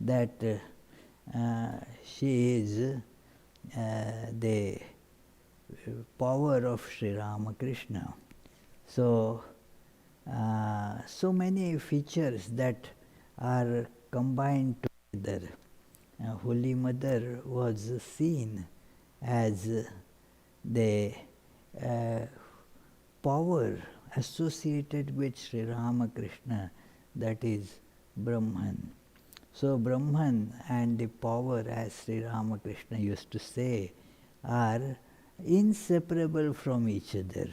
that she is the power of Sri Ramakrishna. So, so many features that are combined together. Holy Mother was seen as the power associated with Sri Ramakrishna, that is Brahman. So Brahman and the power, as Sri Ramakrishna used to say, are inseparable from each other.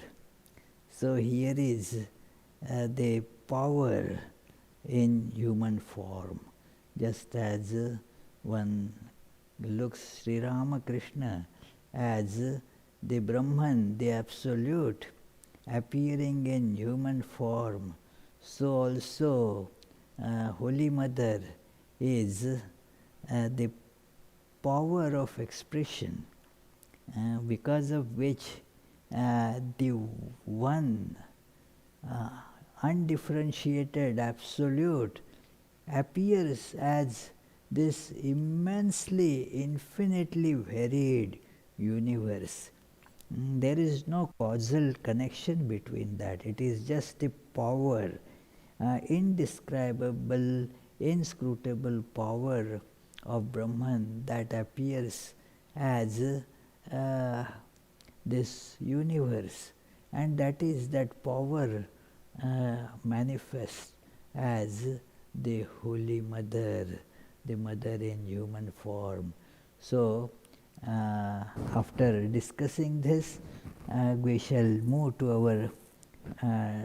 So here is the power in human form, just as one looks Sri Ramakrishna as the Brahman, the Absolute, appearing in human form, so also Holy Mother is the power of expression, because of which the one undifferentiated Absolute appears as this immensely, infinitely varied universe. There is no causal connection between that. It is just the power, indescribable, inscrutable power of Brahman that appears as this universe, and that is that power manifests as the Holy Mother, the Mother in human form. So, after discussing this, we shall move to our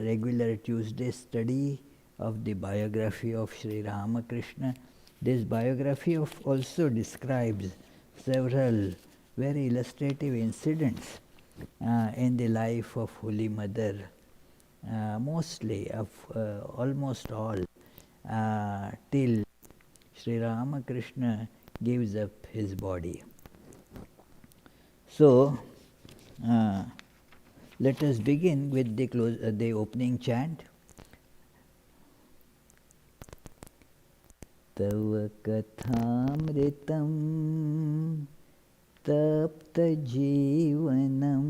regular Tuesday study of the biography of Sri Ramakrishna. This biography also describes several very illustrative incidents in the life of Holy Mother, mostly of almost all, till Sri Ramakrishna gives up his body. So, let us begin with the opening chant. Tava kathamritam tapta jivanam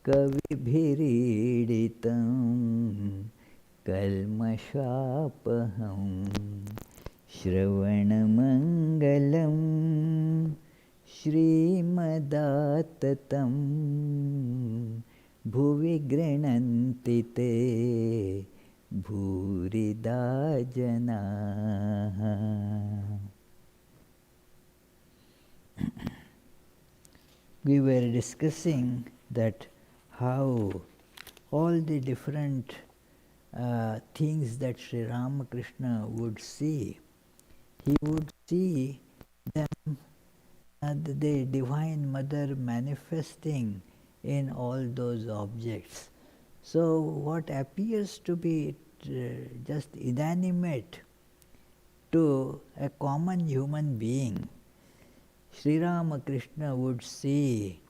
kavibhiriditam kalmashapaham shravanamangalam Srimadattatam bhuvi grinanti te bhurida janaha. We were discussing that how all the different things that Sri Ramakrishna would see, he would see them the Divine Mother manifesting in all those objects. So what appears to be just inanimate to a common human being, Sri Ramakrishna would see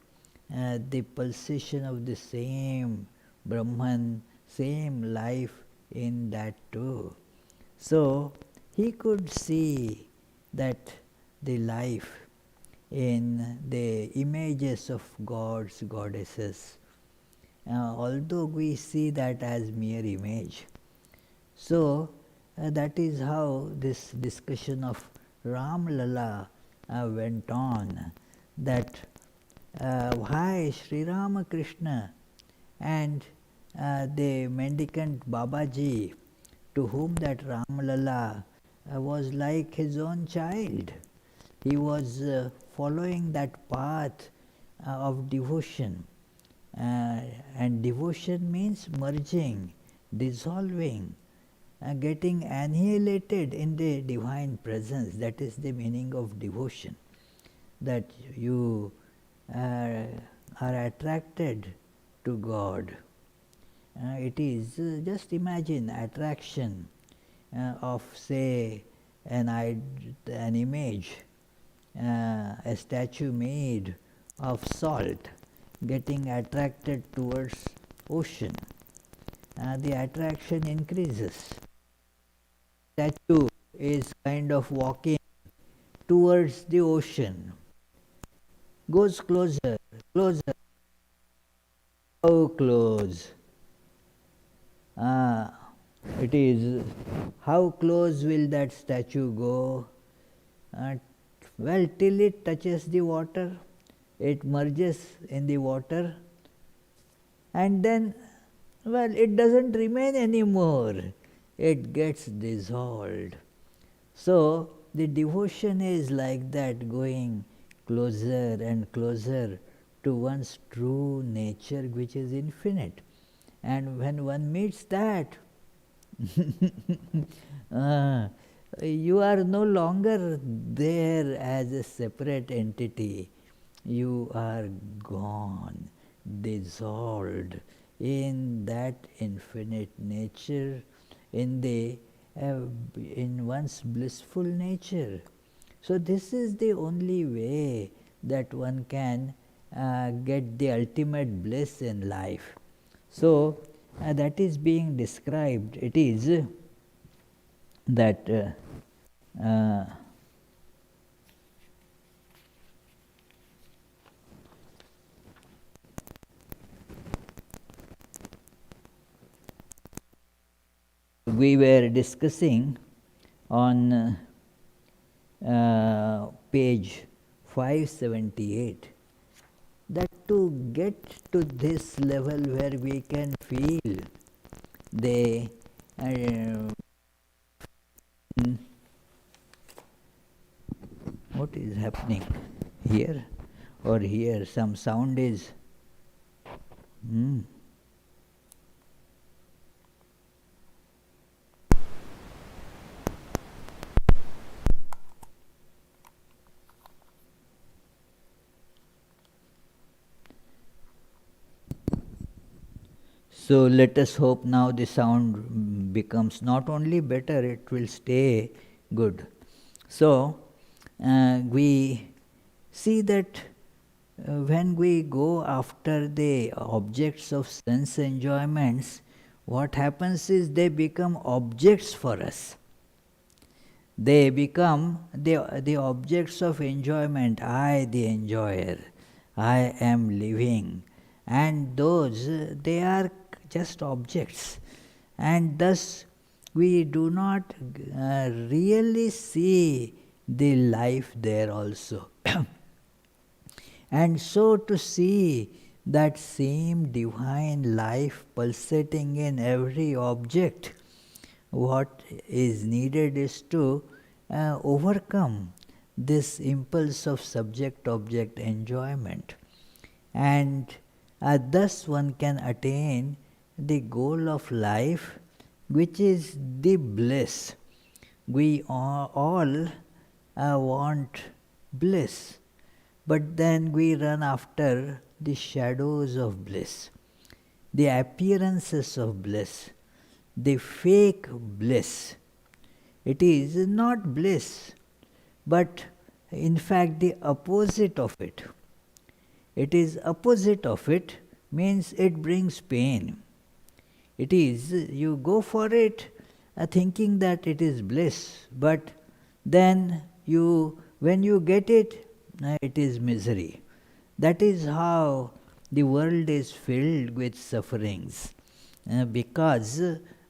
the pulsation of the same Brahman, same life in that too. So he could see that the life in the images of gods, goddesses, although we see that as mere image. So that is how this discussion of Ram Lala went on, that why Sri Ramakrishna and the mendicant Babaji, to whom that Ram Lala was like his own child. He was following that path of devotion, and devotion means merging, dissolving, getting annihilated in the divine presence. That is the meaning of devotion, that you are attracted to God. It is just imagine attraction of, say, an image, a statue made of salt getting attracted towards ocean. The attraction increases. Statue is kind of walking towards the ocean, goes closer, closer, so close. It is, how close will that statue go? Uh, well, till it touches the water, it merges in the water, and then, well, it doesn't remain anymore. It gets dissolved. So, the devotion is like that, going closer and closer to one's true nature, which is infinite. And when one meets that, you are no longer there as a separate entity. You are gone, dissolved in that infinite nature, in the in one's blissful nature. So this is the only way that one can get the ultimate bliss in life. So that is being described. It is that we were discussing on page 578 that to get to this level where we can feel the what is happening here or here, some sound is So let us hope now the sound becomes not only better, it will stay good. So we see that when we go after the objects of sense enjoyments, what happens is they become objects for us. They become the objects of enjoyment. I, the enjoyer, I am living. And those, they are just objects. And thus, we do not really see the life there also. And so to see that same divine life pulsating in every object, what is needed is to overcome this impulse of subject-object enjoyment. And thus one can attain the goal of life, which is the bliss. We all want bliss, but then we run after the shadows of bliss, the appearances of bliss, the fake bliss. It is not bliss, but in fact the opposite of it. It is opposite of it, means it brings pain. It is, you go for it thinking that it is bliss, but then when you get it, it is misery. That is how the world is filled with sufferings, because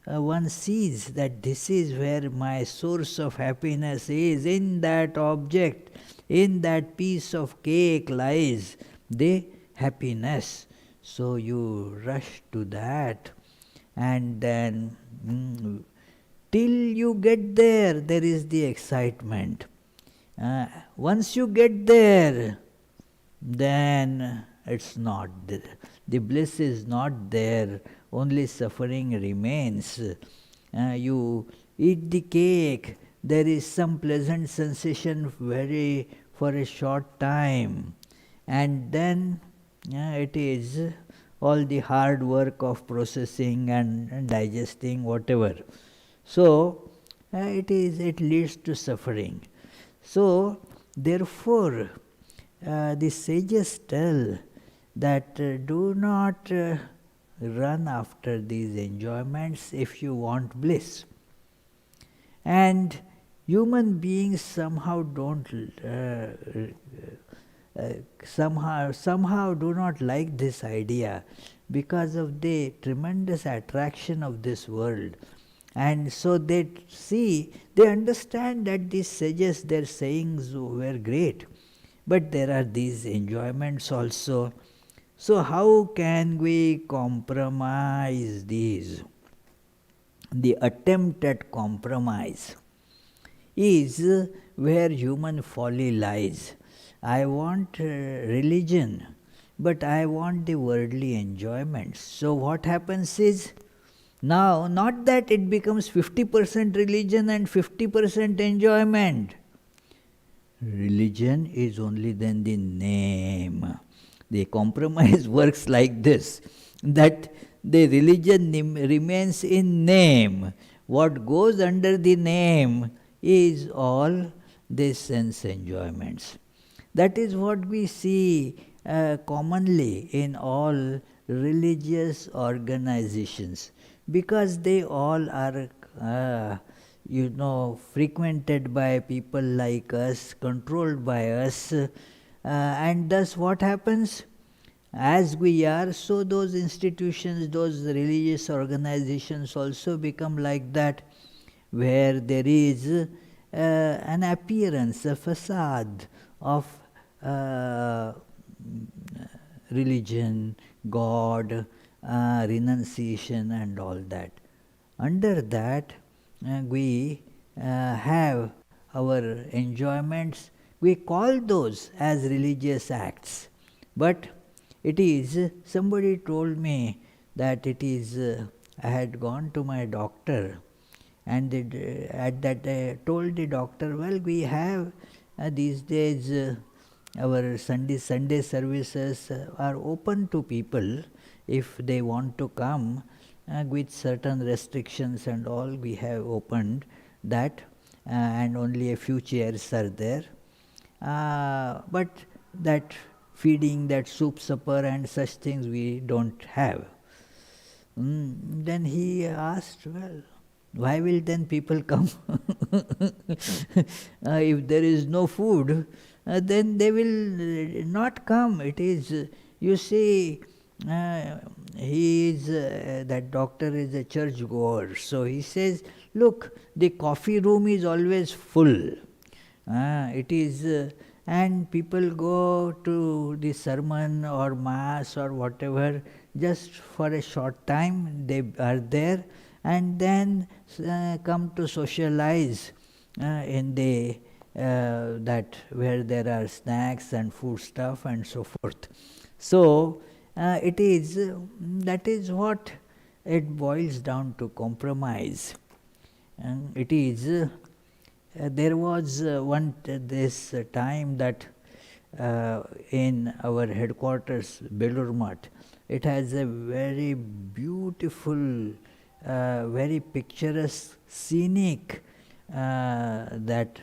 one sees that this is where my source of happiness is, in that object, in that piece of cake lies the happiness. So you rush to that, and then till you get there, there is the excitement. Once you get there, then it's not there. The bliss is not there, only suffering remains. You eat the cake, there is some pleasant sensation for a short time, and then it is all the hard work of processing and digesting whatever. So it leads to suffering. So therefore the sages tell that do not run after these enjoyments if you want bliss. And Human beings somehow don't somehow do not like this idea because of the tremendous attraction of this world. And so they understand that these sages, their sayings were great, but there are these enjoyments also. So how can we compromise these? The attempt at compromise is where human folly lies. I want religion, but I want the worldly enjoyments. So what happens is, now not that it becomes 50% religion and 50% enjoyment. Religion is only then the name. The compromise works like this, that the religion remains in name. What goes under the name is all the sense enjoyments. That is what we see commonly in all religious organizations, because they all are frequented by people like us, controlled by us, and thus what happens? As we are, so those institutions, those religious organizations also become like that, where there is an appearance, a facade of religion, God, renunciation and all that. Under that, we have our enjoyments. We call those as religious acts. But it is, somebody told me that it is, I had gone to my doctor, and at that I told the doctor, well, we have these days our Sunday services are open to people if they want to come with certain restrictions and all. We have opened that, and only a few chairs are there. But that feeding, that soup supper and such things we don't have. Then he asked, well, why will then people come? If there is no food, then they will not come. It is, you see, he is, that doctor is a church goer. So he says, look, the coffee room is always full. It is, and people go to the sermon or mass or whatever just for a short time. They are there and then come to socialize in the that where there are snacks and food stuff and so forth. So it is, that is what it boils down to, compromise. It is, there was this time that in our headquarters, Belur Math, it has a very beautiful, very picturesque, scenic that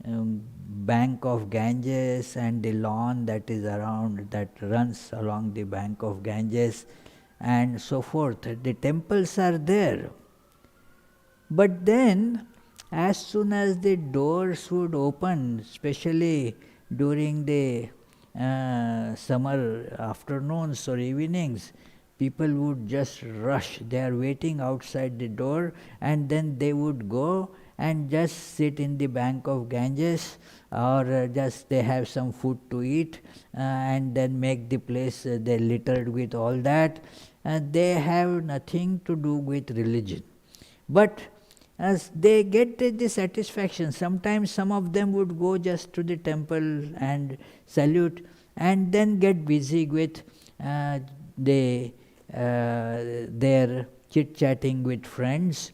bank of Ganges and the lawn that is around, that runs along the bank of Ganges and so forth. The temples are there. But then, as soon as the doors would open, especially during the summer afternoons or evenings, people would just rush. They are waiting outside the door, and then they would go and just sit in the bank of Ganges, or just they have some food to eat, and then make the place, they littered with all that. They have nothing to do with religion. But as they get the satisfaction, sometimes some of them would go just to the temple and salute, and then get busy with their chit-chatting with friends.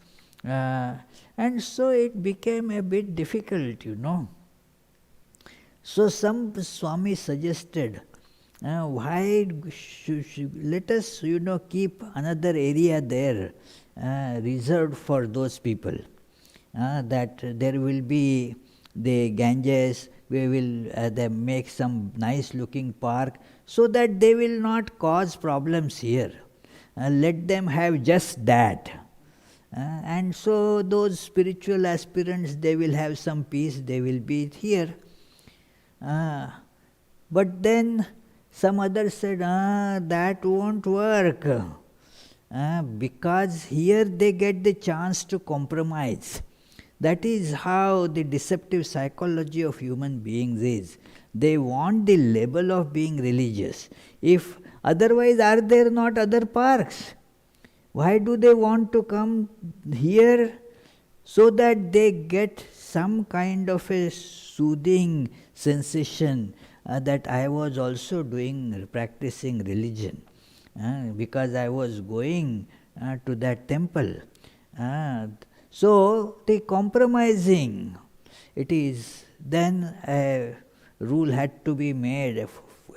And so it became a bit difficult, So some Swami suggested, why let us, keep another area there reserved for those people. That there will be the Ganges, we will they make some nice looking park, so that they will not cause problems here. Let them have just that. And so those spiritual aspirants, they will have some peace, they will be here. But then some others said, that won't work. Because here they get the chance to compromise. That is how the deceptive psychology of human beings is. They want the label of being religious. If otherwise, are there not other parks? Why do they want to come here? So that they get some kind of a soothing sensation that I was also practicing religion. Because I was going to that temple. So the compromising, it is then a rule had to be made,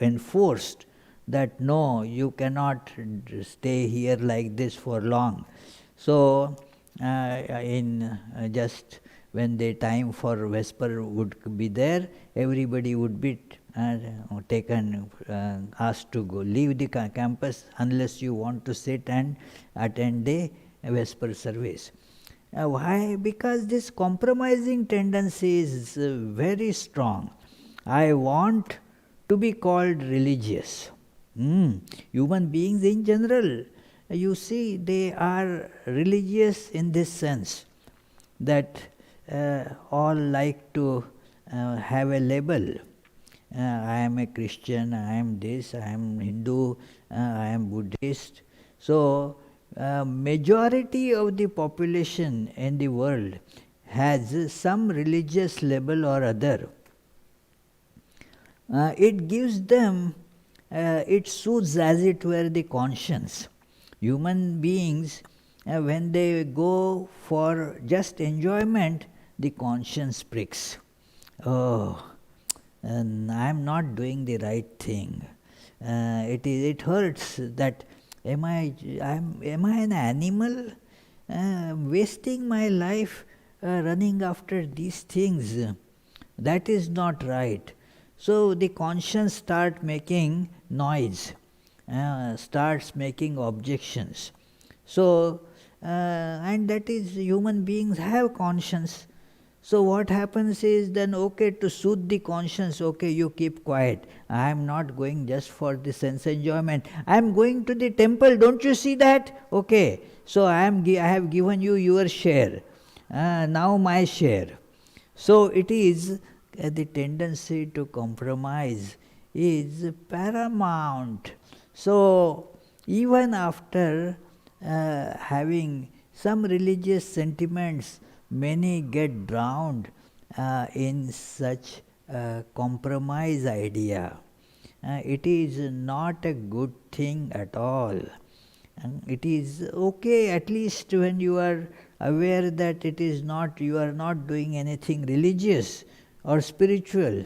enforced, that no, you cannot stay here like this for long. So just when the time for Vesper would be there, everybody would be taken, asked to go leave the campus unless you want to sit and attend the Vesper service. Why? Because this compromising tendency is very strong. I want to be called religious. Human beings in general, you see, they are religious in this sense that all like to have a label. I am a Christian, I am this, I am Hindu, I am Buddhist. So, majority of the population in the world has some religious label or other. It gives them, it soothes as it were the conscience. Human beings, when they go for just enjoyment, the conscience pricks. Oh, and I am not doing the right thing. It hurts that am I an animal? Wasting my life running after these things. That is not right. So the conscience starts making noise, starts making objections. So, and that is, human beings have conscience. So what happens is then, okay, to soothe the conscience, okay, you keep quiet. I am not going just for the sense enjoyment. I am going to the temple, don't you see that? Okay, so I have given you your share. Now my share. So it is the tendency to compromise is paramount. So even after having some religious sentiments, many get drowned in such compromise idea. It is not a good thing at all. It is okay, at least when you are aware that it is not, you are not doing anything religious or spiritual,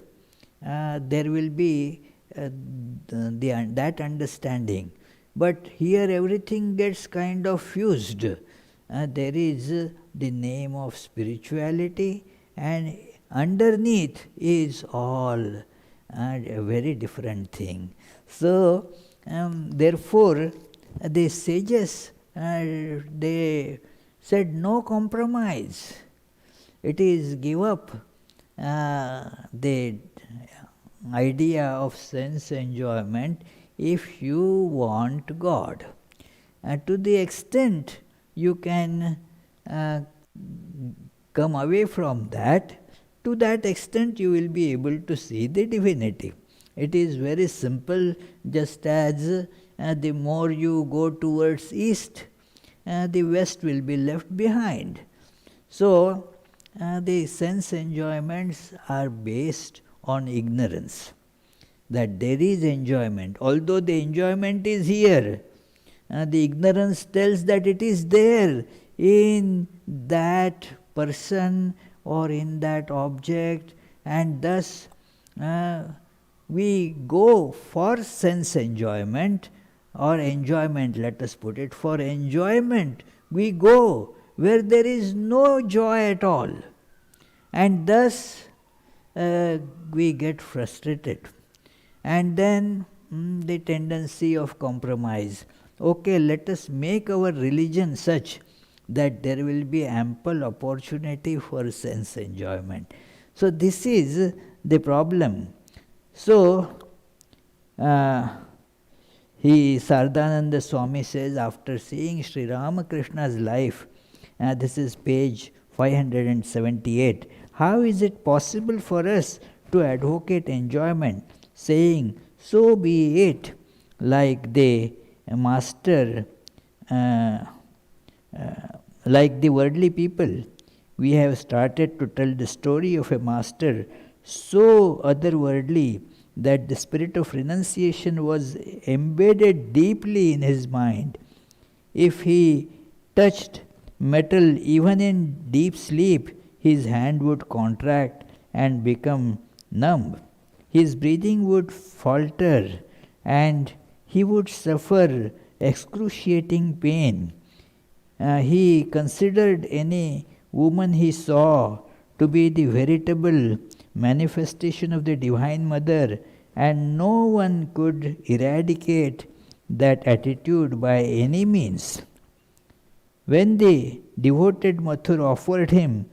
there will be that understanding. But here everything gets kind of fused. There is the name of spirituality, and underneath is all a very different thing. So, therefore, the sages, they said no compromise. It is give up the idea of sense enjoyment if you want God. To the extent you can come away from that, to that extent you will be able to see the divinity. It is very simple, just as the more you go towards east, the west will be left behind. So, the sense enjoyments are based on ignorance, that there is enjoyment. Although the enjoyment is here, the ignorance tells that it is there in that person or in that object, and thus we go for sense enjoyment, or enjoyment, let us put it, for enjoyment we go where there is no joy at all, and thus we get frustrated. And then the tendency of compromise. Okay, let us make our religion such that there will be ample opportunity for sense enjoyment. So this is the problem. So Saradananda Swami says, after seeing Sri Ramakrishna's life, this is page 578, how is it possible for us to advocate enjoyment, saying, so be it, like the master, like the worldly people? We have started to tell the story of a master so otherworldly that the spirit of renunciation was embedded deeply in his mind. If he touched metal even in deep sleep, his hand would contract and become numb. His breathing would falter and he would suffer excruciating pain. He considered any woman he saw to be the veritable manifestation of the Divine Mother, and no one could eradicate that attitude by any means. When the devoted Mathur offered him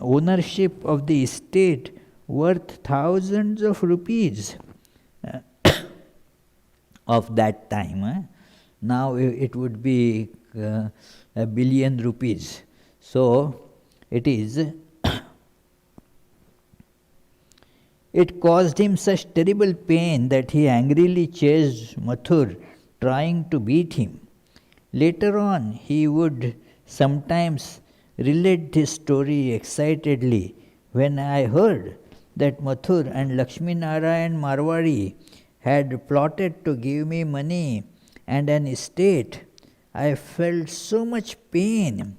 ownership of the estate worth thousands of rupees of that time, now it would be a billion rupees. So it is. It caused him such terrible pain that he angrily chased Mathur, trying to beat him. Later on, he would sometimes relate his story excitedly. When I heard that Mathur and Lakshmi Narayan Marwari had plotted to give me money and an estate, I felt so much pain.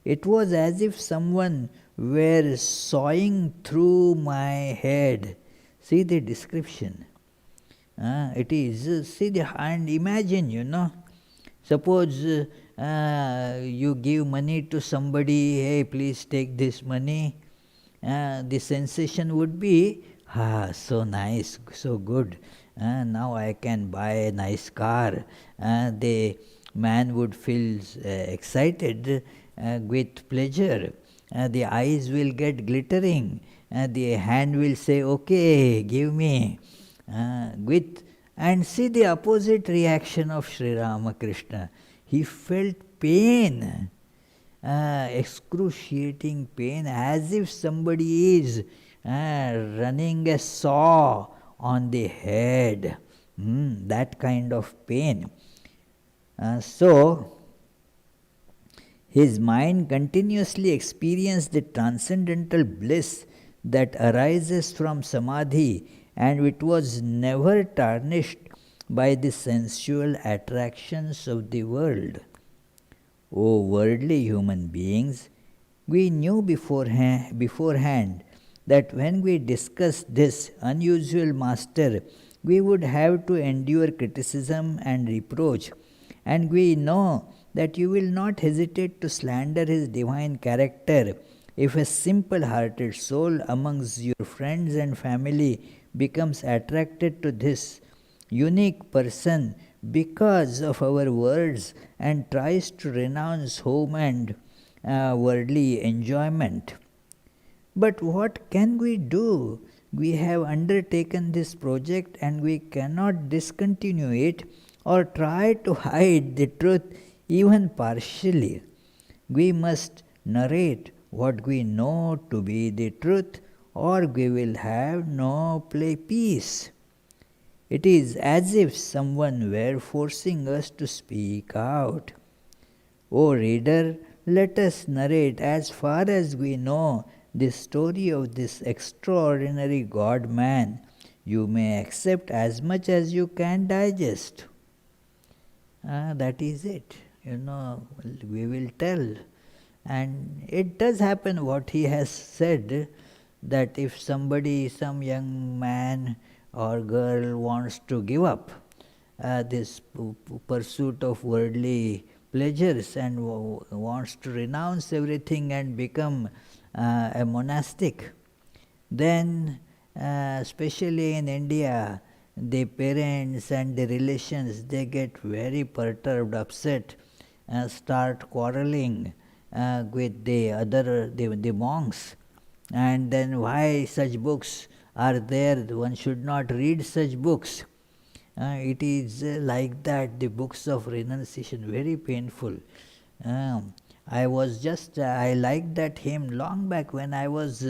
It was as if someone were sawing through my head. See the description. It is, see the, and imagine, suppose you give money to somebody, hey, please take this money. The sensation would be, so nice, so good. Now I can buy a nice car. The man would feel excited with pleasure. The eyes will get glittering. The hand will say, okay, give me. And see the opposite reaction of Sri Ramakrishna. He felt pain, excruciating pain, as if somebody is running a saw on the head. That kind of pain. So, his mind continuously experienced the transcendental bliss that arises from samadhi, and it was never tarnished by the sensual attractions of the world. O worldly human beings, we knew beforehand that when we discussed this unusual master, we would have to endure criticism and reproach, and we know that you will not hesitate to slander his divine character if a simple-hearted soul amongst your friends and family becomes attracted to this unique person because of our words and tries to renounce home and worldly enjoyment. But what can we do? We have undertaken this project and we cannot discontinue it or try to hide the truth even partially. We must narrate what we know to be the truth, or we will have no peace. It is as if someone were forcing us to speak out. O reader, let us narrate as far as we know the story of this extraordinary God-man. You may accept as much as you can digest. That is it. We will tell. And it does happen what he has said, that if somebody, some young man or girl wants to give up this pursuit of worldly pleasures and wants to renounce everything and become a monastic, then especially in India, the parents and the relations, they get very perturbed, upset, start quarreling, with the monks. And then why such books are there? One should not read such books. It is like that, the books of renunciation, very painful. I liked that hymn long back when I was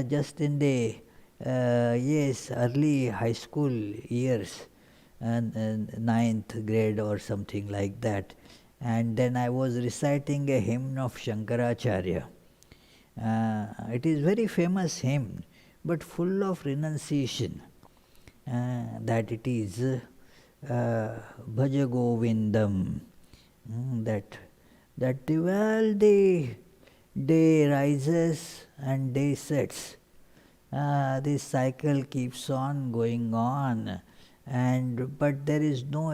just in the early high school years, ninth grade or something like that. And then I was reciting a hymn of Shankaracharya. It is very famous hymn, but full of renunciation. That it is Bhaja Govindam, that the world day rises and day sets. This cycle keeps on going on, but there is no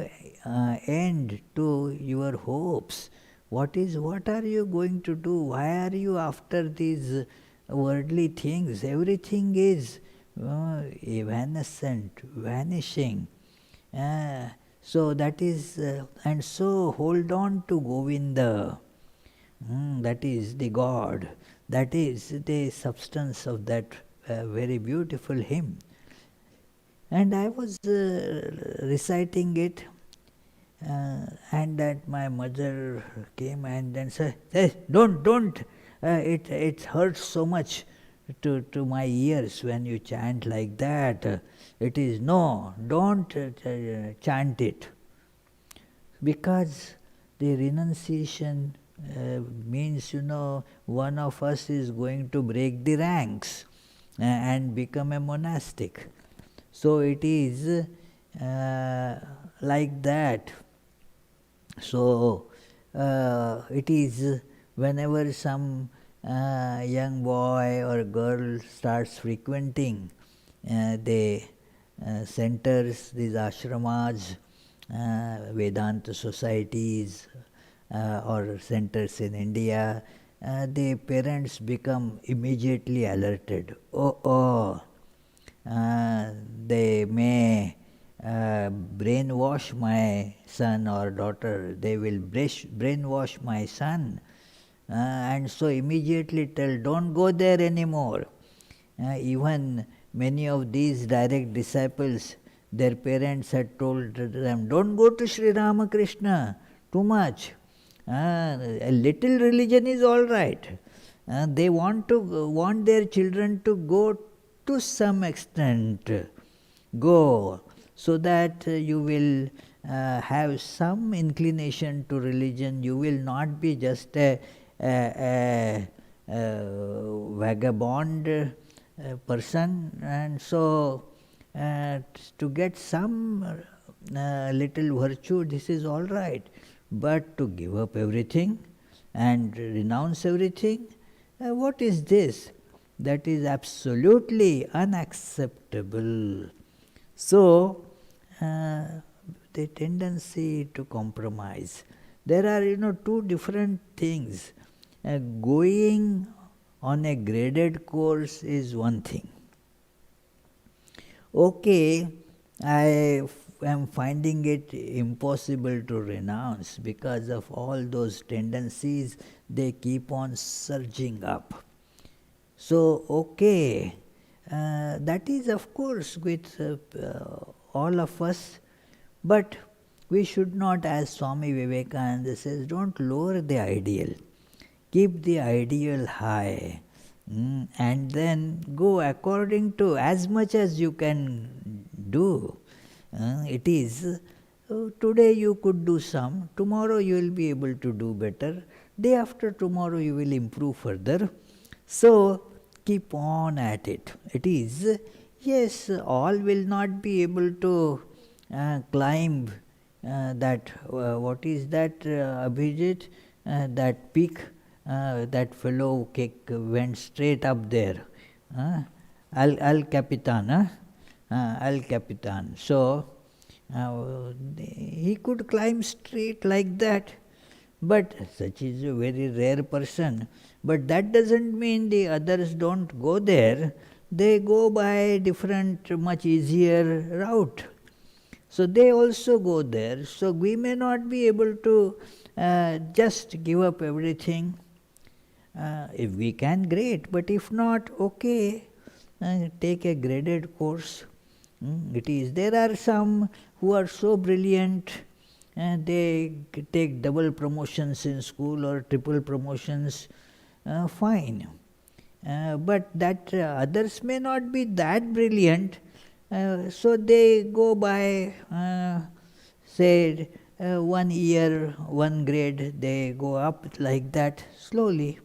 end to your hopes. What are you going to do? Why are you after these worldly things? Everything is evanescent, vanishing. So that is, and so hold on to Govinda. That is the God. That is the substance of that very beautiful hymn. And I was reciting it, and that my mother came and then said, "Hey, don't! It hurts so much to my ears when you chant like that. It is no, don't chant it." Because the renunciation means, one of us is going to break the ranks and become a monastic. So it is like that. So it is whenever some young boy or girl starts frequenting the centers, these ashramas, Vedanta societies or centers in India, the parents become immediately alerted. They may brainwash my son or daughter, they will brainwash my son, and so immediately tell, don't go there anymore. Even many of these direct disciples, their parents had told them, don't go to Sri Ramakrishna too much. A little religion is all right. They want their children to go to some extent. Go, so that you will have some inclination to religion. You will not be just a vagabond person. And so to get some little virtue, this is all right. But to give up everything and renounce everything, what is this? That is absolutely unacceptable. So, the tendency to compromise. There are, two different things. Going on a graded course is one thing. Okay, I am finding it impossible to renounce because of all those tendencies, they keep on surging up. So, okay, that is of course with all of us, but we should not, as Swami Vivekananda says, don't lower the ideal. Keep the ideal high, and then go according to as much as you can do. It is, today you could do some, tomorrow you will be able to do better, day after tomorrow you will improve further. So, keep on at it. It is, yes, all will not be able to climb that, what is that, Abhijit, that peak, that fellow went straight up there. Al Capitan, Al Capitan. So, he could climb straight like that, but such is a very rare person. But that doesn't mean the others don't go there. They go by different, much easier route. So they also go there. So we may not be able to just give up everything. If we can, great, but if not, okay, take a graded course. It is. There are some who are so brilliant, and they take double promotions in school or triple promotions, fine. But that others may not be that brilliant, so they go by, say, 1 year, 1 grade, they go up like that slowly.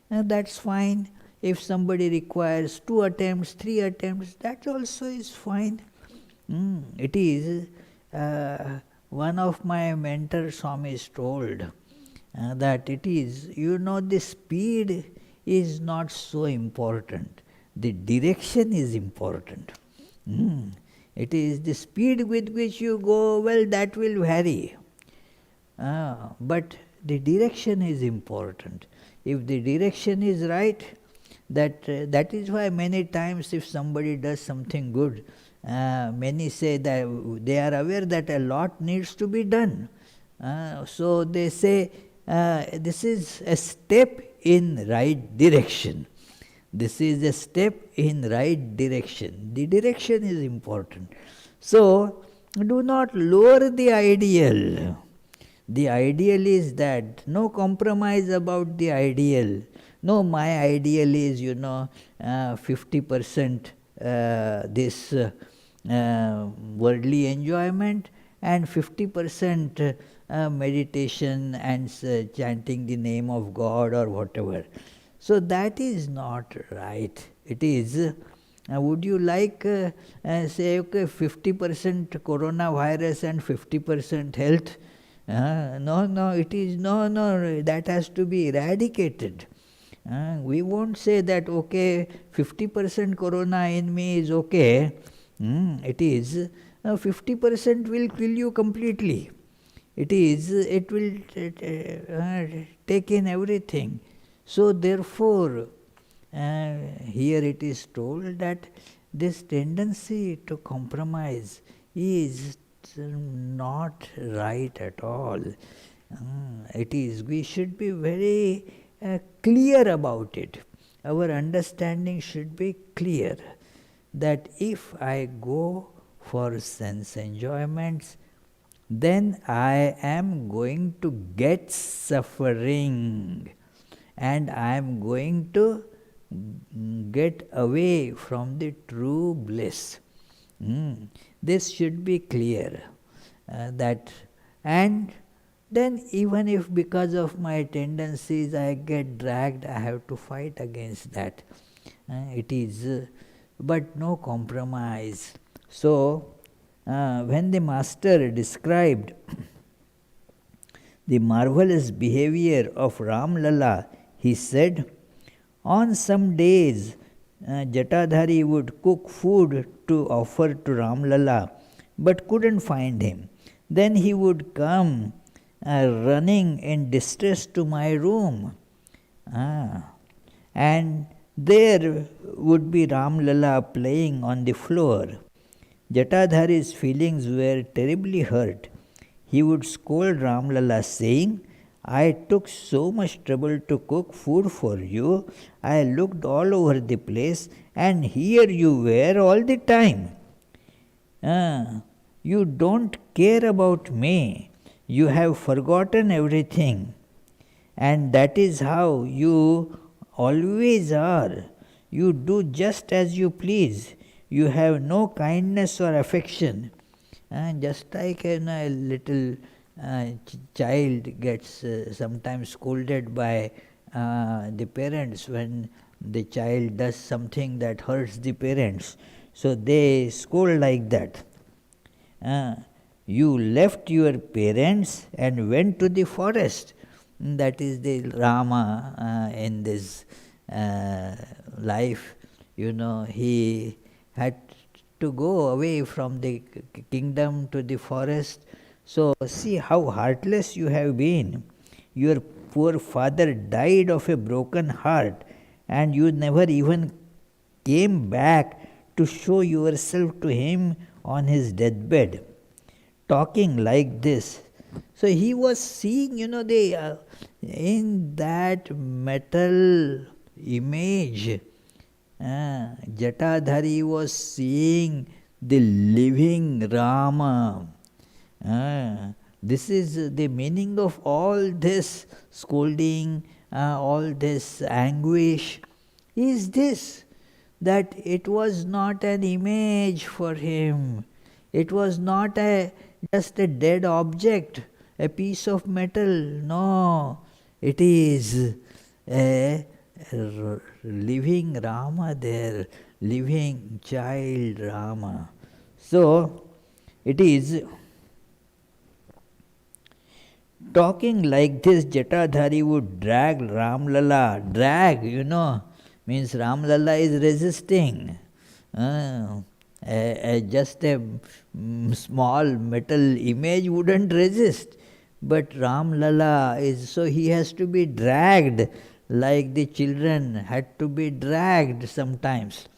That's fine. If somebody requires 2 attempts, 3 attempts, that also is fine. It is. One of my mentors, Swami, told that it is, the speed is not so important. The direction is important. It is the speed with which you go, well, that will vary. But the direction is important. If the direction is right, that is why many times if somebody does something good, many say that they are aware that a lot needs to be done. So they say, this is a step in right direction. This is a step in right direction. The direction is important. So do not lower the ideal. The ideal is that no compromise about the ideal. No, my ideal is 50% this worldly enjoyment and 50% meditation and chanting the name of God or whatever. So that is not right. It is, would you like say, okay, 50% coronavirus and 50% health? No, it is, no, that has to be eradicated. We won't say that, okay, 50% corona in me is okay. It is, 50% will kill you completely. It is, it will take in everything. So therefore, here it is told that this tendency to compromise is not right at all. It is, we should be very clear about it. Our understanding should be clear that if I go for sense enjoyments, then I am going to get suffering and I am going to get away from the true bliss. This should be clear. That, and then even if because of my tendencies I get dragged, I have to fight against that. It is, but no compromise. So, when the master described the marvelous behavior of Ram Lala, he said, on some days Jatadhari would cook food to offer to Ram Lala, but couldn't find him. Then he would come running in distress to my room. And there would be Ram Lala playing on the floor. Jatadhari's feelings were terribly hurt. He would scold Ram Lala, saying, I took so much trouble to cook food for you. I looked all over the place, and here you were all the time. You don't care about me. You have forgotten everything. And that is how you always are. You do just as you please. You have no kindness or affection. Just like a little child gets sometimes scolded by the parents when the child does something that hurts the parents. So they scold like that. You left your parents and went to the forest. That is the Rama in this life. He had to go away from the kingdom to the forest. So see how heartless you have been. Your poor father died of a broken heart, and you never even came back to show yourself to him on his deathbed. Talking like this, So he was seeing, in that metal image, Jatadhari was seeing the living Rama. This is the meaning of all this scolding, all this anguish, is this, that it was not an image for him. It was not just a dead object, a piece of metal. No, it is a living Rama there, living child Rama. So, it is talking like this, Jatadhari would drag Ramlala. Drag, means Ramlala is resisting. Just a small metal image wouldn't resist. But Ramlala is, so he has to be dragged like the children had to be dragged sometimes.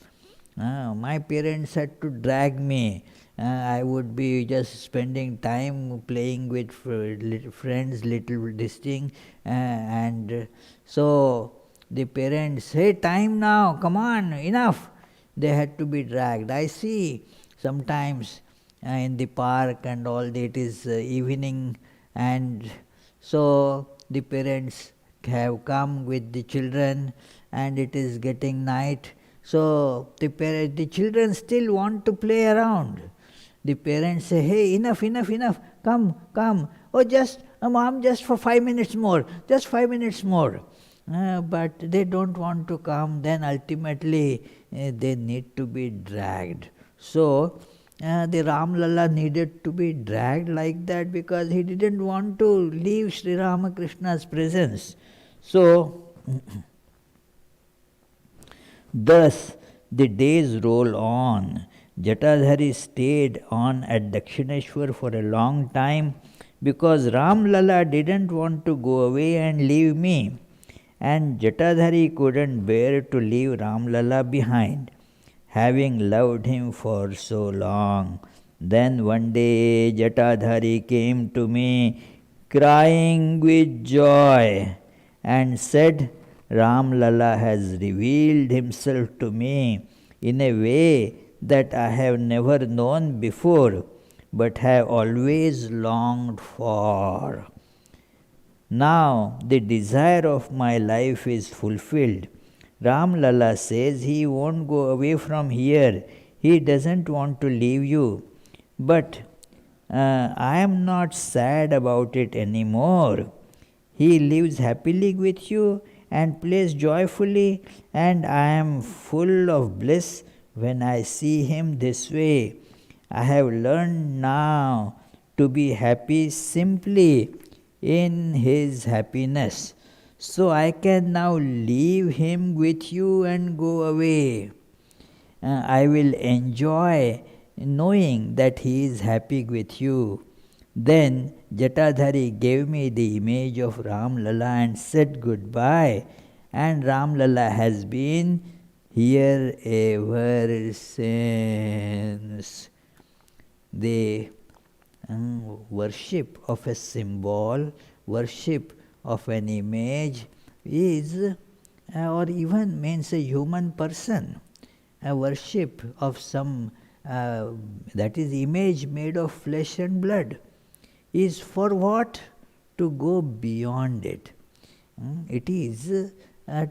My parents had to drag me. I would be just spending time playing with friends, little this thing, and so the parents, hey, time now, come on, enough. They had to be dragged. I see sometimes in the park and all, it is evening, and so the parents have come with the children and it is getting night. So the children still want to play around. The parents say, hey, enough, come. Oh, just, mom, just for 5 minutes more, just 5 minutes more. But they don't want to come, then ultimately they need to be dragged. So the Ramlala needed to be dragged like that because he didn't want to leave Sri Ramakrishna's presence. So, thus the days roll on. Jatadhari stayed on at Dakshineshwar for a long time because Ramlala didn't want to go away and leave me, and Jatadhari couldn't bear to leave Ramlala behind, having loved him for so long. Then one day Jatadhari came to me crying with joy and said, Ramlala has revealed himself to me in a way that I have never known before, but have always longed for. Now the desire of my life is fulfilled. Ramlala says he won't go away from here. He doesn't want to leave you. But I am not sad about it anymore. He lives happily with you and plays joyfully, and I am full of bliss when I see him this way. I have learned now to be happy simply in his happiness. So I can now leave him with you and go away. I will enjoy knowing that he is happy with you. Then Jatadhari gave me the image of Ramlala and said goodbye, and Ramlala has been here ever since. The worship of a symbol, worship of an image is, or even means a human person, a worship of some, that is image made of flesh and blood, is for what? To go beyond it. It is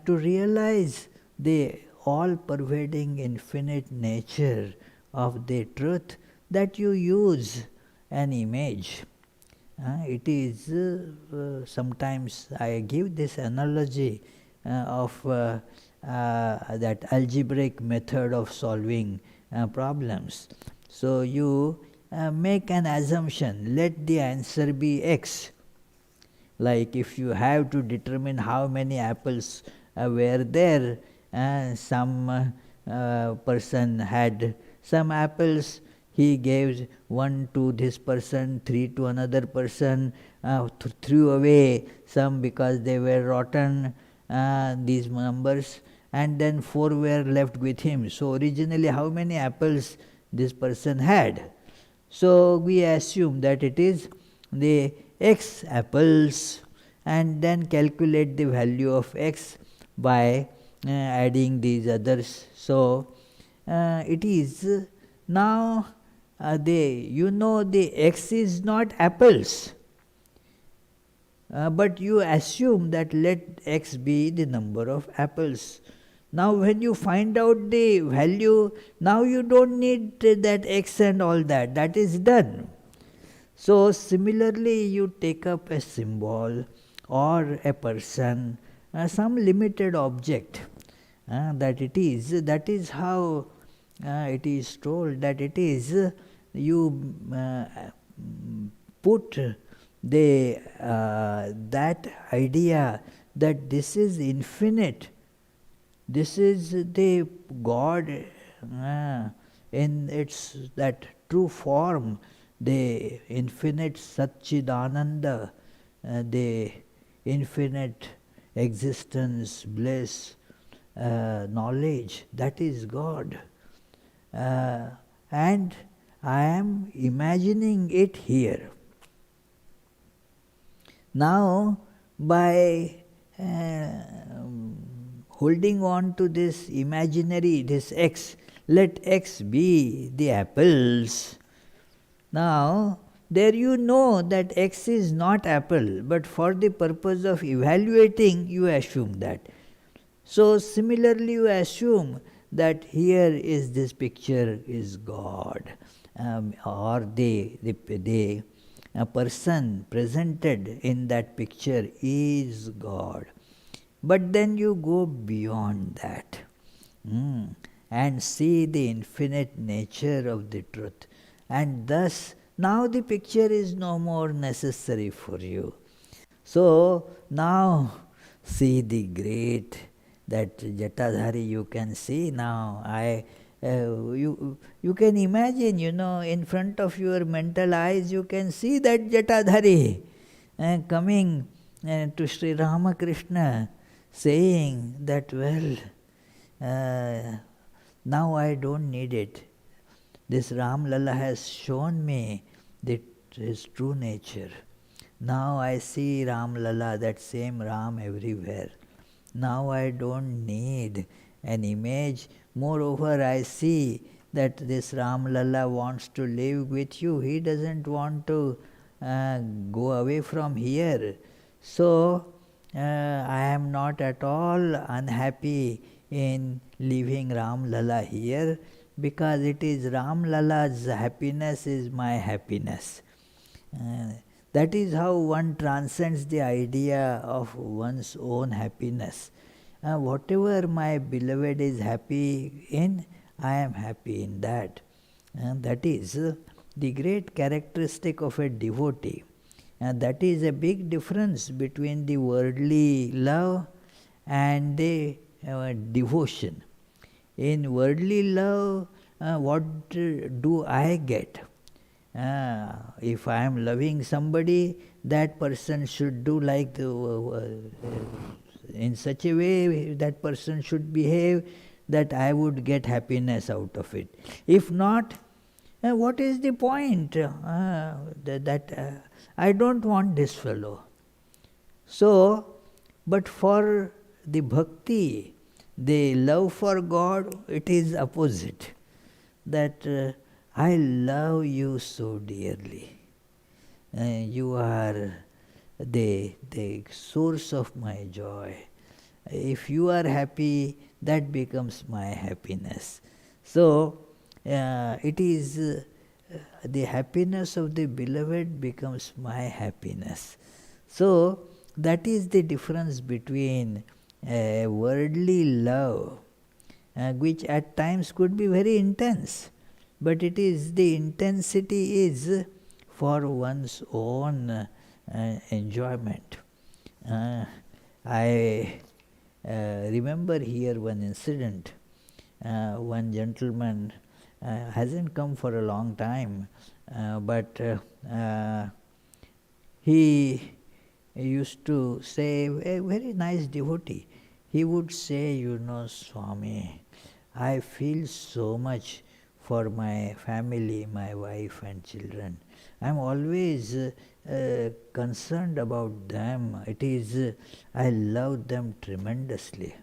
to realize the all-pervading infinite nature of the truth that you use an image. It is sometimes I give this analogy of that algebraic method of solving problems. So you make an assumption, let the answer be X. Like if you have to determine how many apples were there, some person had some apples, he gave 1 to this person, 3 to another person, threw away some because they were rotten, these numbers, and then 4 were left with him. So originally how many apples this person had? So we assume that it is the x apples, and then calculate the value of x by adding these others. So it is now the x is not apples, but you assume that let x be the number of apples. Now when you find out the value, now you don't need that x and all that, that is done. So similarly you take up a symbol or a person, some limited object, that is how it is told that it is you put the that idea that this is infinite, this is the God in its that true form, the infinite Satchidananda, the infinite existence, bliss, knowledge, that is God. And I am imagining it here. Now, by holding on to this imaginary, this x, let x be the apples. Now, there you know that x is not apple, but for the purpose of evaluating, you assume that. So, similarly, you assume that here is this picture is God, or the a person presented in that picture is God. But then you go beyond that and see the infinite nature of the truth. And thus, now the picture is no more necessary for you. So, now see the great, that Jatadhari you can see now. You can imagine, in front of your mental eyes, you can see that Jatadhari coming to Sri Ramakrishna, saying that, well, now I don't need it. This Ram Lalla has shown me his true nature. Now I see Ram Lalla, that same Ram everywhere. Now I don't need an image. Moreover, I see that this Ram Lalla wants to live with you. He doesn't want to go away from here. So, I am not at all unhappy in leaving Ram Lalla here, because it is Ram Lalla's happiness is my happiness. That is how one transcends the idea of one's own happiness. Whatever my beloved is happy in, I am happy in that. That is the great characteristic of a devotee. And that is a big difference between the worldly love and the devotion. In worldly love, what do I get? If I am loving somebody, that person should do like in such a way that person should behave that I would get happiness out of it. If not, what is the point? I don't want this fellow. So, but for the bhakti, the love for God, it is opposite. That I love you so dearly. You are the source of my joy. If you are happy, that becomes my happiness. So, it is the happiness of the beloved becomes my happiness. So, that is the difference between worldly love, which at times could be very intense, but it is the intensity is for one's own enjoyment. I remember here one incident. One gentleman hasn't come for a long time, but he used to say, a very nice devotee, he would say, Swami, I feel so much for my family, my wife and children. I'm always concerned about them. It is, I love them tremendously.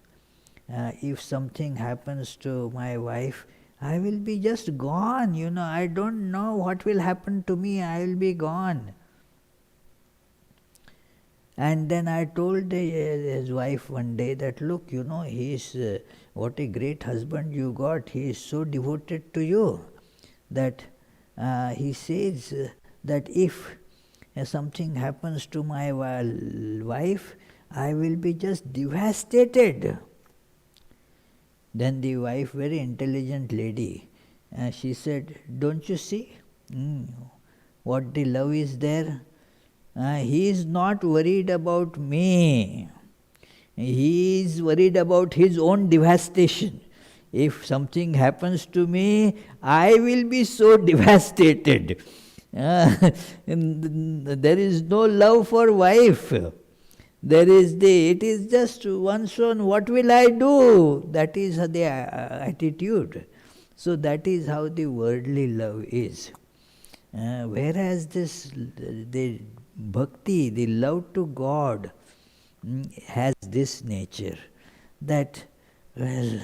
If something happens to my wife, I will be just gone. I don't know what will happen to me. I will be gone. And then I told his wife one day that, look, he is, what a great husband you got. He is so devoted to you that he says that if something happens to my wife, I will be just devastated. Then the wife, very intelligent lady, she said, don't you see what the love is there? He is not worried about me. He is worried about his own devastation. If something happens to me, I will be so devastated. There is no love for wife. It is just one's own, what will I do? That is the attitude. So that is how the worldly love is. Whereas the bhakti, the love to God, has this nature that, well,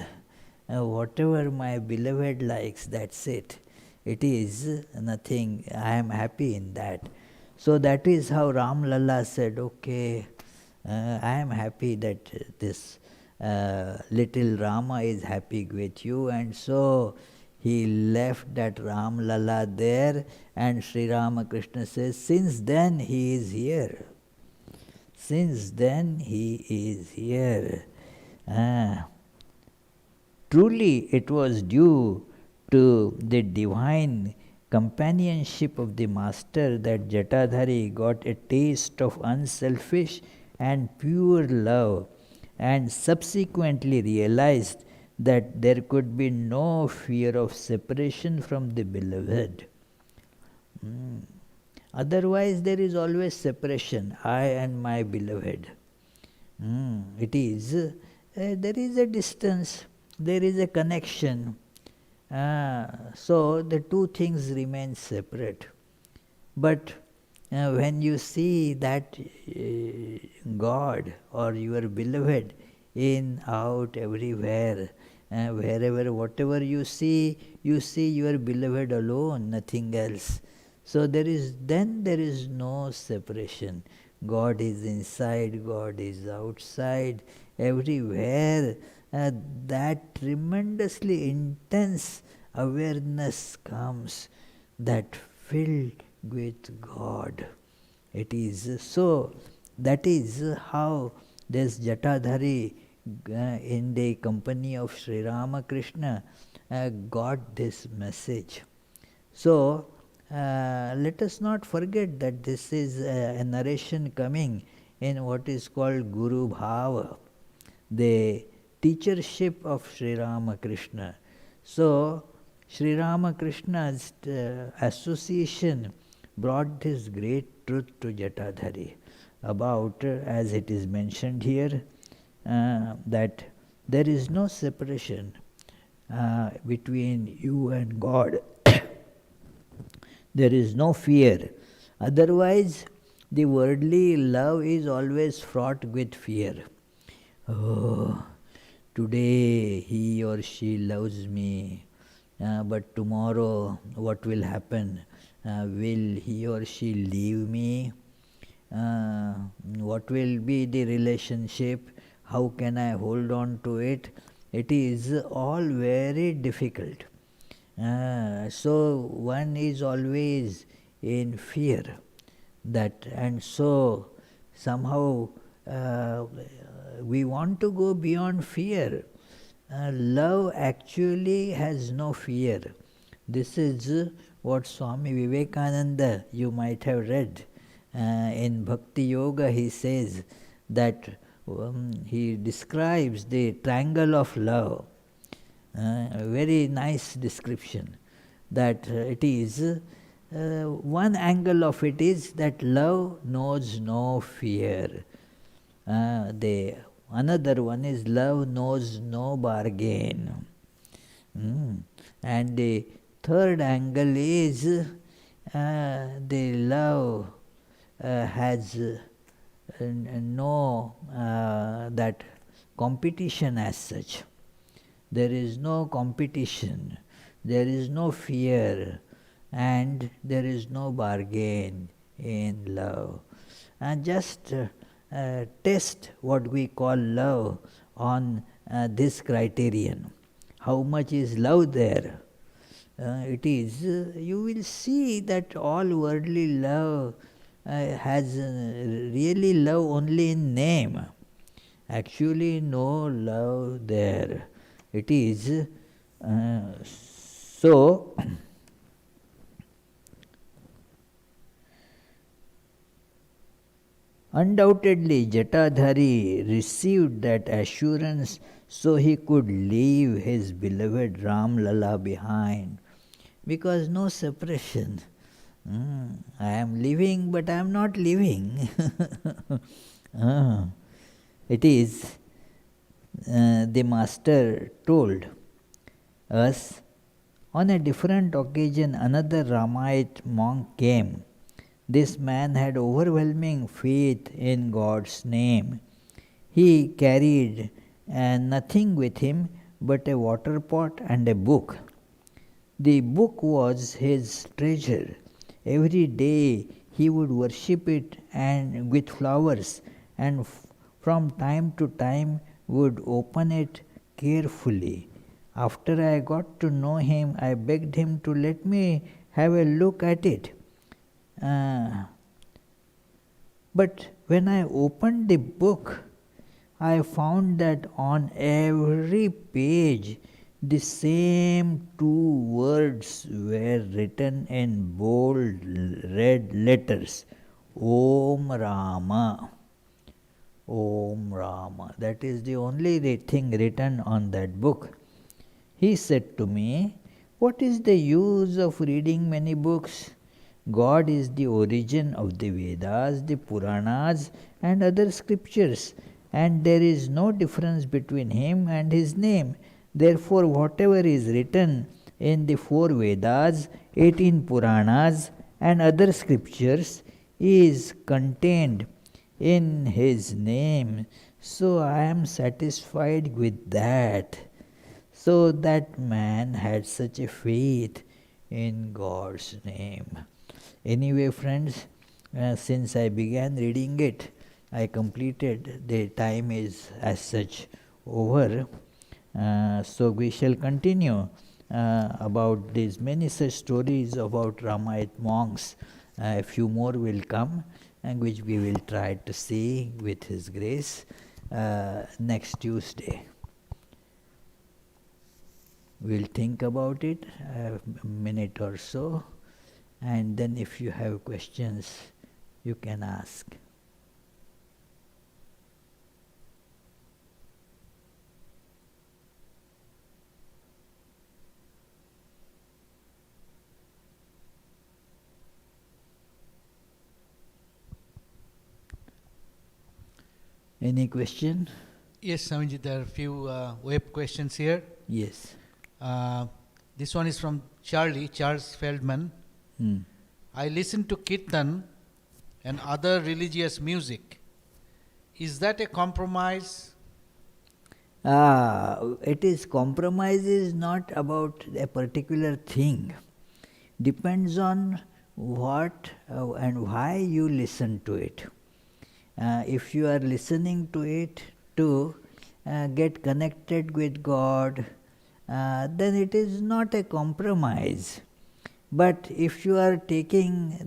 whatever my beloved likes, that's it. It is nothing, I am happy in that. So that is how Ram Lalla said, okay, I am happy that this little Rama is happy with you, and so he left that Ram Lalla there, and Sri Ramakrishna says, since then he is here. Since then he is here. Truly it was due to the divine companionship of the Master that Jatadhari got a taste of unselfish and pure love, and subsequently realized that there could be no fear of separation from the beloved. Otherwise there is always separation, I and my beloved. It is, there is a distance, there is a connection. So the two things remain separate. But when you see that God or your beloved in, out, everywhere, wherever, whatever you see your beloved alone, nothing else. So there is no separation. God is inside, God is outside, everywhere. That tremendously intense awareness comes, that filled with God. It is so. That is how this Jatadhari in the company of Sri Ramakrishna got this message. So let us not forget that this is a narration coming in what is called Guru Bhava, the teachership of Sri Ramakrishna. So Sri Ramakrishna's association brought this great truth to Jatadhari about, as it is mentioned here, that there is no separation between you and God. There is no fear. Otherwise, the worldly love is always fraught with fear. Oh, today he or she loves me, but tomorrow what will happen? Will he or she leave me? What will be the relationship? How can I hold on to it? It is all very difficult. So one is always in fear that, and so somehow we want to go beyond fear. Love actually has no fear. This is what Swami Vivekananda, you might have read in Bhakti Yoga. He says that he describes the triangle of love. A very nice description, that it is one angle of it is that love knows no fear. The another one is love knows no bargain. And the third angle is the love has no that competition as such. There is no competition, there is no fear, and there is no bargain in love. And just test what we call love on this criterion. How much is love there? It is, you will see that all worldly love has really love only in name. Actually, no love there. It is so. Undoubtedly, Jatadhari received that assurance so he could leave his beloved Ram Lala behind, because no separation. I am living, but I am not living. It is, the master told us, on a different occasion another Ramite monk came. This man had overwhelming faith in God's name. He carried nothing with him but a water pot and a book. The book was his treasure. Every day he would worship it and with flowers, and from time to time would open it carefully. After I got to know him, I begged him to let me have a look at it. But when I opened the book, I found that on every page the same two words were written in bold red letters, Om Rama. Om Rama. That is the only thing written on that book. He said to me, what is the use of reading many books? God is the origin of the Vedas, the Puranas and other scriptures, and there is no difference between him and his name. Therefore, whatever is written in the 4 Vedas, 18 Puranas and other scriptures is contained in his name. So I am satisfied with that. So that man had such a faith in God's name. Anyway, friends, since I began reading it, I completed. The time is as such over. So we shall continue about these many such stories about Ramite monks. A few more will come, and which we will try to see with His grace next Tuesday. We'll think about it a minute or so, and then if you have questions, you can ask. Any question? Yes, Swamiji, there are a few web questions here. Yes. This one is from Charles Feldman. I listen to kirtan and other religious music. Is that a compromise? It is, compromise is not about a particular thing. Depends on what and why you listen to it. If you are listening to it to get connected with God, then it is not a compromise. But if you are taking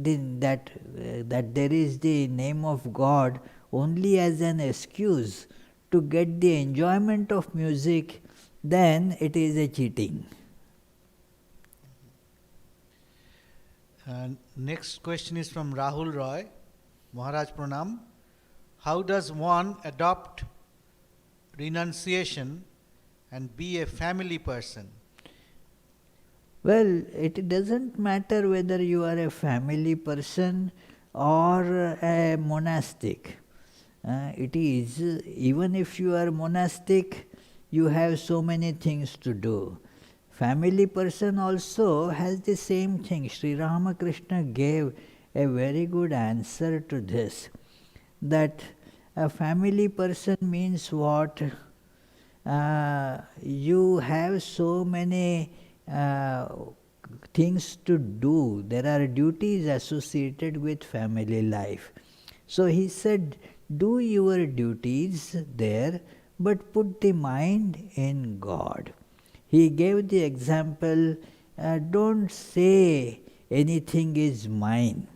that there is the name of God only as an excuse to get the enjoyment of music, then it is a cheating. Next question is from Rahul Roy. Maharaj Pranam. How does one adopt renunciation and be a family person? Well, it doesn't matter whether you are a family person or a monastic. It is, even if you are monastic, you have so many things to do. Family person also has the same thing. Sri Ramakrishna gave a very good answer to this. That a family person means what? You have so many things to do. There are duties associated with family life. So he said, do your duties there, but put the mind in God. He gave the example, don't say anything is mine.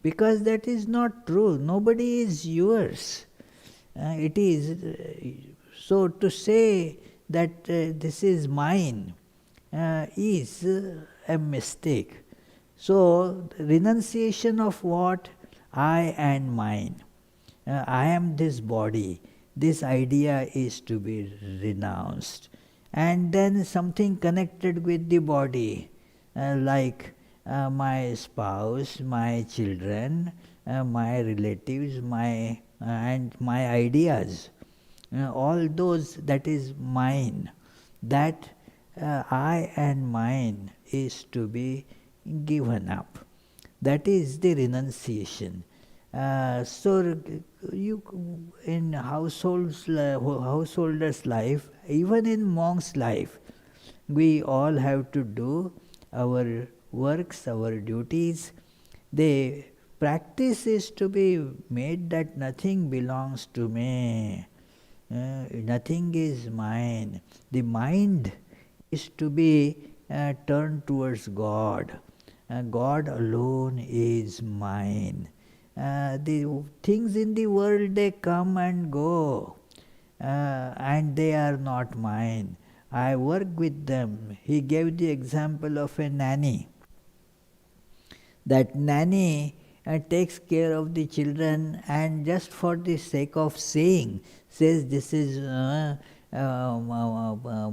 Because that is not true. Nobody is yours. It is so to say that this is mine is a mistake. So renunciation of what? I and mine. I am this body. This idea is to be renounced. And then something connected with the body, like my spouse, my children, my relatives, and my ideas. All those, that is mine. That I and mine is to be given up. That is the renunciation. So you in householder's life, even in monk's life, we all have to do our works, our duties. The practice is to be made that nothing belongs to me. Nothing is mine. The mind is to be turned towards God. God alone is mine. The things in the world, they come and go, and they are not mine. I work with them. He gave the example of a nanny. That nanny takes care of the children, and just for the sake of saying, says this is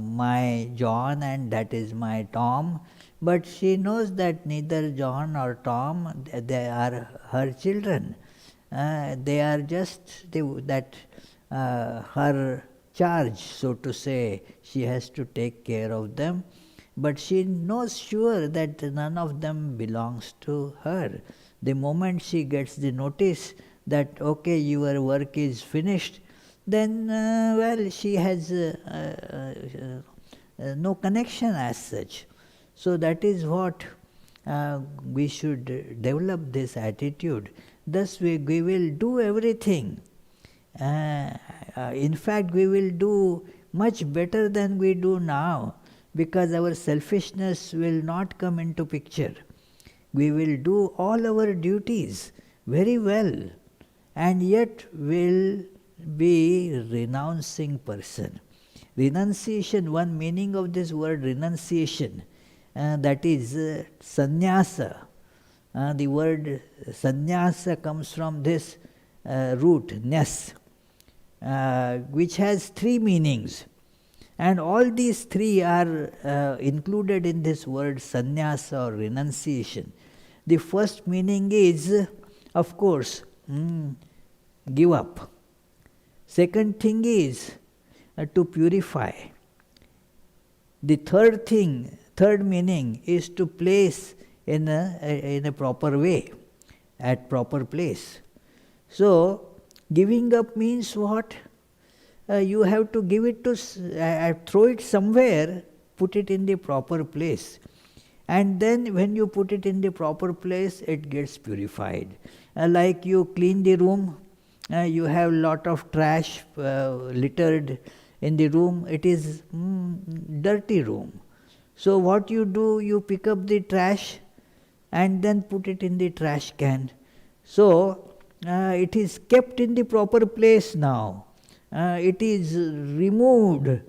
my John and that is my Tom. But she knows that neither John or Tom, they are her children. They are just her charge, so to say. She has to take care of them. But she knows sure that none of them belongs to her. The moment she gets the notice that, okay, your work is finished, then, she has no connection as such. So that is what we should develop this attitude. Thus we will do everything. In fact, we will do much better than we do now, because our selfishness will not come into picture. We will do all our duties very well, and yet will be renouncing person. Renunciation, one meaning of this word renunciation, that is sannyasa. The word sannyasa comes from this root, nyas, which has three meanings. And all these three are included in this word sannyasa or renunciation. The first meaning is, of course, give up. Second thing is to purify. The third meaning is to place in a proper way, at proper place. So, giving up means what? You have to give it to, throw it somewhere, put it in the proper place. And then when you put it in the proper place, it gets purified. Like you clean the room, you have lot of trash littered in the room, it is dirty room. So what you do, you pick up the trash and then put it in the trash can. So it is kept in the proper place now. It is removed,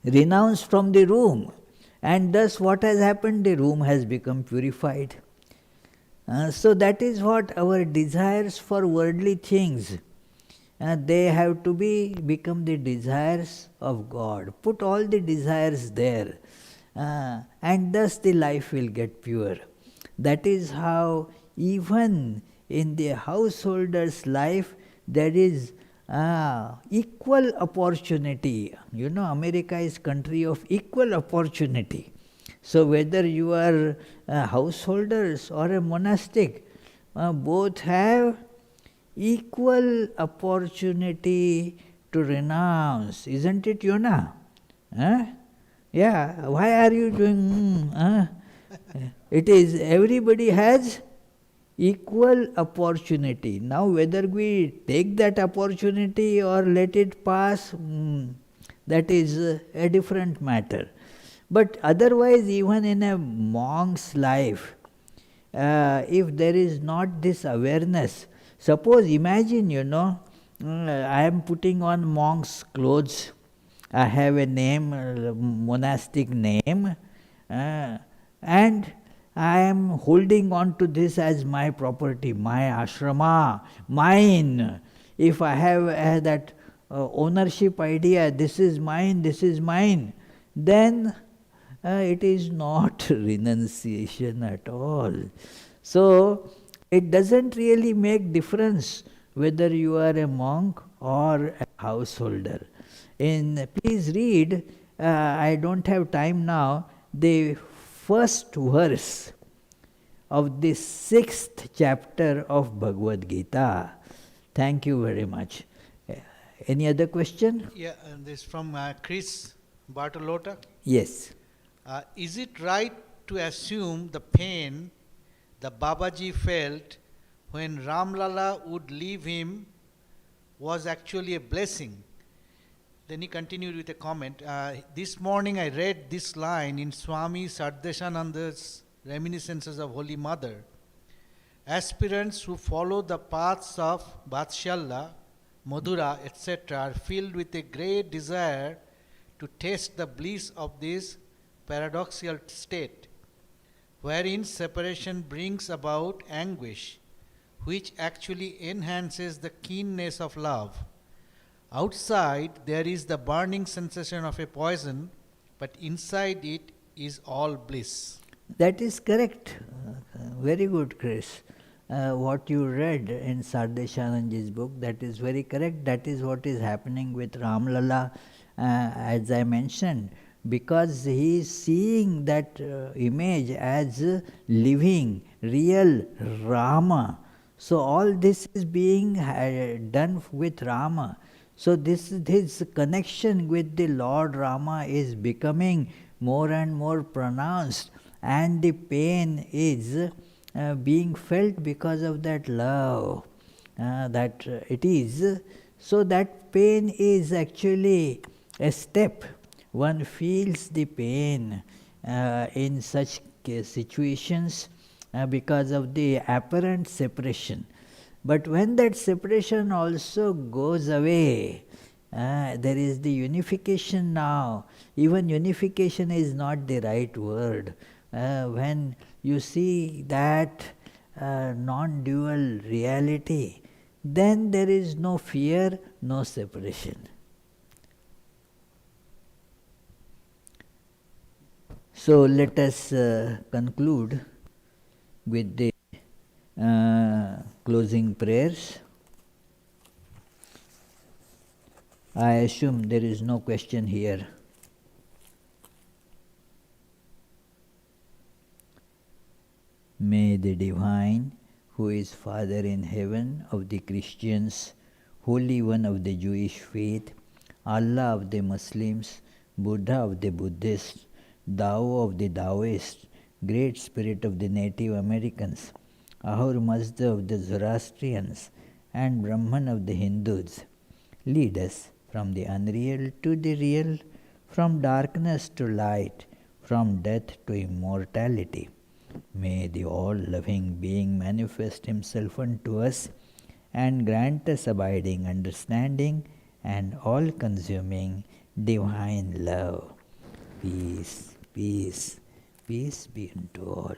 renounced from the room, and thus what has happened? The room has become purified. So that is what our desires for worldly things, they have to become the desires of God. Put all the desires there, and thus the life will get pure. That is how even in the householder's life there is equal opportunity. You know, America is country of equal opportunity. So whether you are householders or a monastic, both have equal opportunity to renounce. Isn't it, Yona? Huh? Yeah, why are you doing? It is, everybody has equal opportunity. Now whether we take that opportunity or let it pass, that is a different matter. But otherwise, even in a monk's life, if there is not this awareness, suppose imagine, I am putting on monk's clothes, I have a name, monastic name, and I am holding on to this as my property, my ashrama, mine. If I have that ownership idea, this is mine, then it is not renunciation at all. So it doesn't really make difference whether you are a monk or a householder. Please read, I don't have time now, the first verse of the 6th chapter of Bhagavad Gita. Thank you very much. Any other question? Yeah, and this from Chris Bartolotta. Yes. Is it right to assume the pain the Babaji felt when Ramlala would leave him was actually a blessing? Then he continued with a comment. This morning I read this line in Swami Saradananda's Reminiscences of Holy Mother. Aspirants who follow the paths of Vatsalya, Madhura, etc. are filled with a great desire to taste the bliss of this paradoxical state, wherein separation brings about anguish, which actually enhances the keenness of love. Outside there is the burning sensation of a poison, but inside it is all bliss. That is correct. Very good, Chris. What you read in Sardeshananji's book, that is very correct. That is what is happening with Ramlala, as I mentioned, because he is seeing that image as living, real Rama. So all this is being done with Rama. So his connection with the Lord Rama is becoming more and more pronounced, and the pain is being felt because of that love that it is. So that pain is actually a step. One feels the pain in such situations because of the apparent separation. But when that separation also goes away, there is the unification now. Even unification is not the right word. When you see that non-dual reality, then there is no fear, no separation. So let us conclude with the closing prayers. I assume there is no question here. May the Divine, who is Father in heaven of the Christians, Holy One of the Jewish faith, Allah of the Muslims, Buddha of the Buddhists, Tao of the Taoists, Great Spirit of the Native Americans, Ahura Mazda of the Zoroastrians, and Brahman of the Hindus, lead us from the unreal to the real, from darkness to light, from death to immortality. May the all-loving being manifest himself unto us and grant us abiding understanding and all-consuming divine love. Peace, peace, peace be unto all.